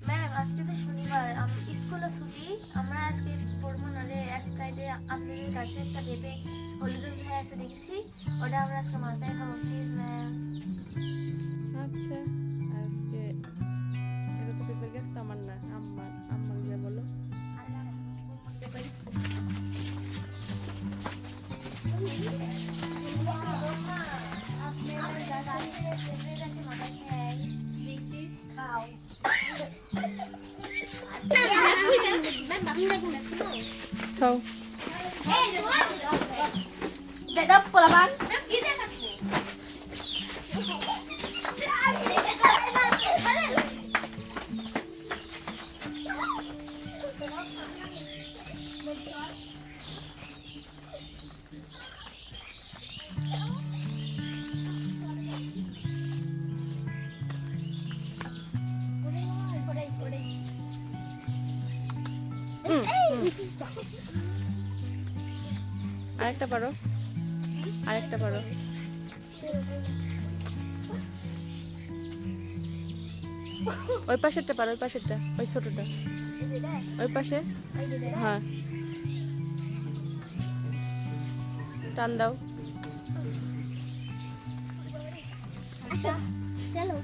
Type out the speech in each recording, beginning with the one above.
Ma'am আজকে তো শনিবার, স্কুলে ছুটি, আমরা আজকে পড়বো না রে। আজকে আপনাদের কাছে একটা ভেবে হলুদ হয়ে আছে দেখেছি, ওটা আমরা আজকে মাথায় খাবো, প্লিজ ম্যাম। আচ্ছা, আজকে এটা তো পেপার গ্যাস তো আমার না, আম্মা গিয়ে বলো। আচ্ছা খাও। দাদা পোলাবান আরেকটা পারো, আরেকটা পারো। ওই পাশেরটা পারো, ওই পাশেরটা, ওই ছোটটা, ওই পাশে। হ্যাঁ, টান দাও। চলো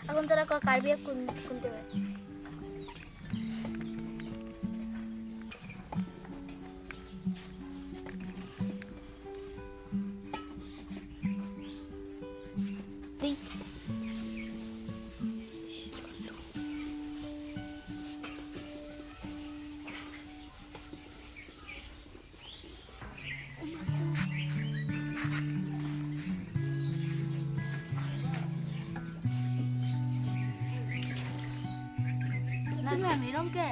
এখন তোরা কারবি কোনতে পারে ম্যাম এরম কে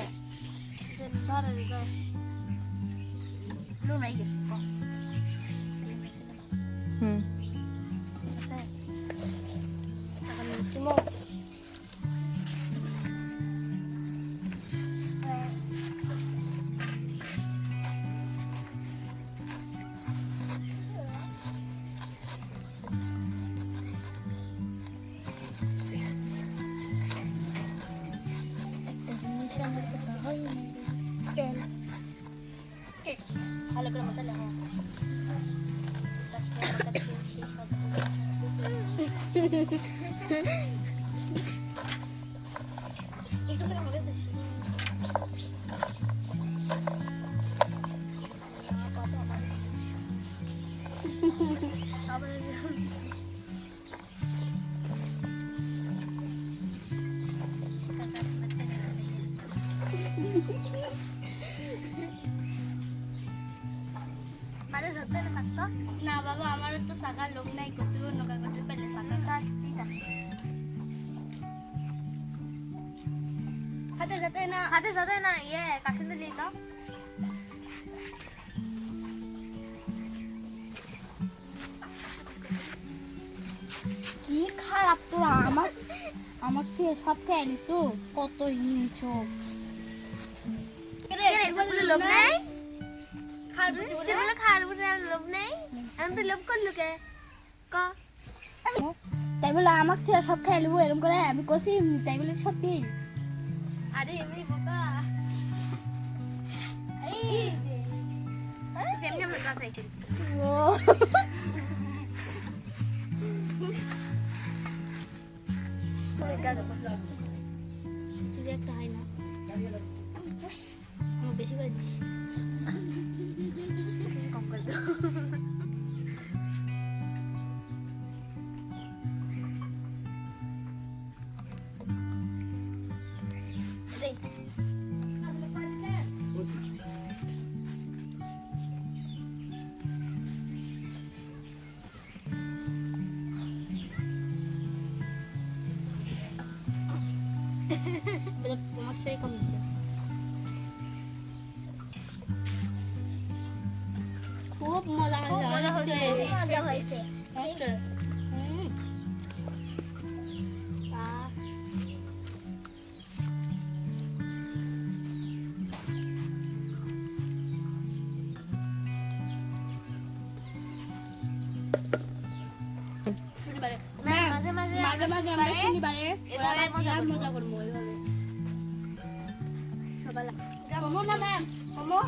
ধরে লো নাই গেছে হুম, এখন মুসলিম ভালো করে মতো লেখা না বাবা আমারও তো সাকার লোক নাই, করতে নৌকা করতে পারলে সাকার হাতে সাথে না ইয়ে কাশনটা দিয়ে দাও। কি খারাপ তোরা আমাকে সব খেয়ে নিছো, কত হিংসুক। লোক নাই লোক নেই, আমি তো লোভ করলু কে তাই বলে আমাকে থেকে সব খেয়ে নেবো এরকম করে আমি কষি, তাই বলে সত্যি। আরে এমনি বোকা কেমনি আমরা কাছে খেলছি ও তুই যে একটা হয় না আমি বেশি করে দিচ্ছি কম করে দাও। আমার সেই কম দিচ্ছে খুব মজা খুব মজা হয়েছে, খুব মজা হয়েছে। শনিবারে মাঝে মাঝে মাঝে মাঝে আমরা শনিবারে শনিবারে এভাবে মজা করবো। মজা করবো ওইভাবে সবাই মোমো না ম্যাম মোমো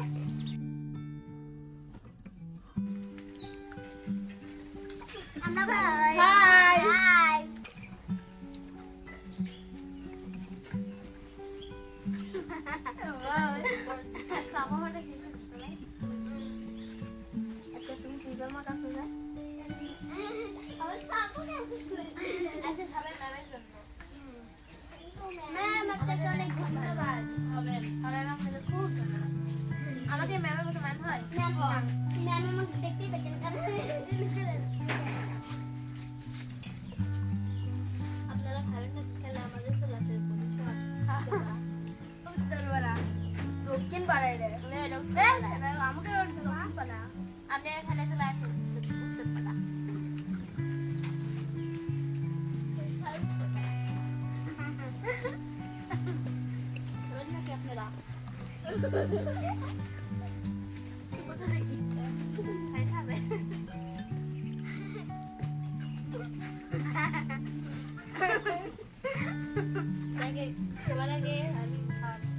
আমরা ভাই হাই হাই কাপড়টা কি করে একটা তুমি পিজার মত আসো না আমার সাবুন আচ্ছা সবাই ম্যামের জন্য ম্যাম আপনাকে অনেক ধন্যবাদ ম্যাম আপনাকে খুব ধন্যবাদ আমাকে ম্যামের মতো ম্যাম হয় ম্যাম ম্যাম আমাকে দেখতেই পেতেন আপনারা ভাবেন না খেলে আমাদের চলে আসে উত্তরপাড়া দক্ষিণ পাড়ায় রে আমাকে দক্ষিণ পাড়া আপনি এখানে চলে আসেন উত্তরপাড়া নাকি আপনারা খাই খাবে সবার আগে আমি ফার্স্ট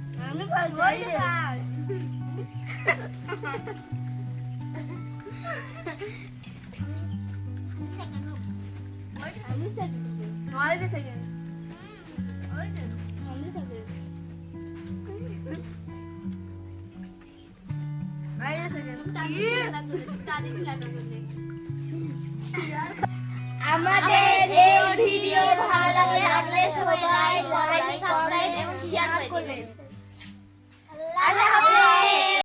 আমি সেকেন্ড আমাদের এই ভিডিও ভালো লাগলে আপনারা সবাই লাইক কমেন্ট শেয়ার করবেন। আল্লাহ হাফেজ।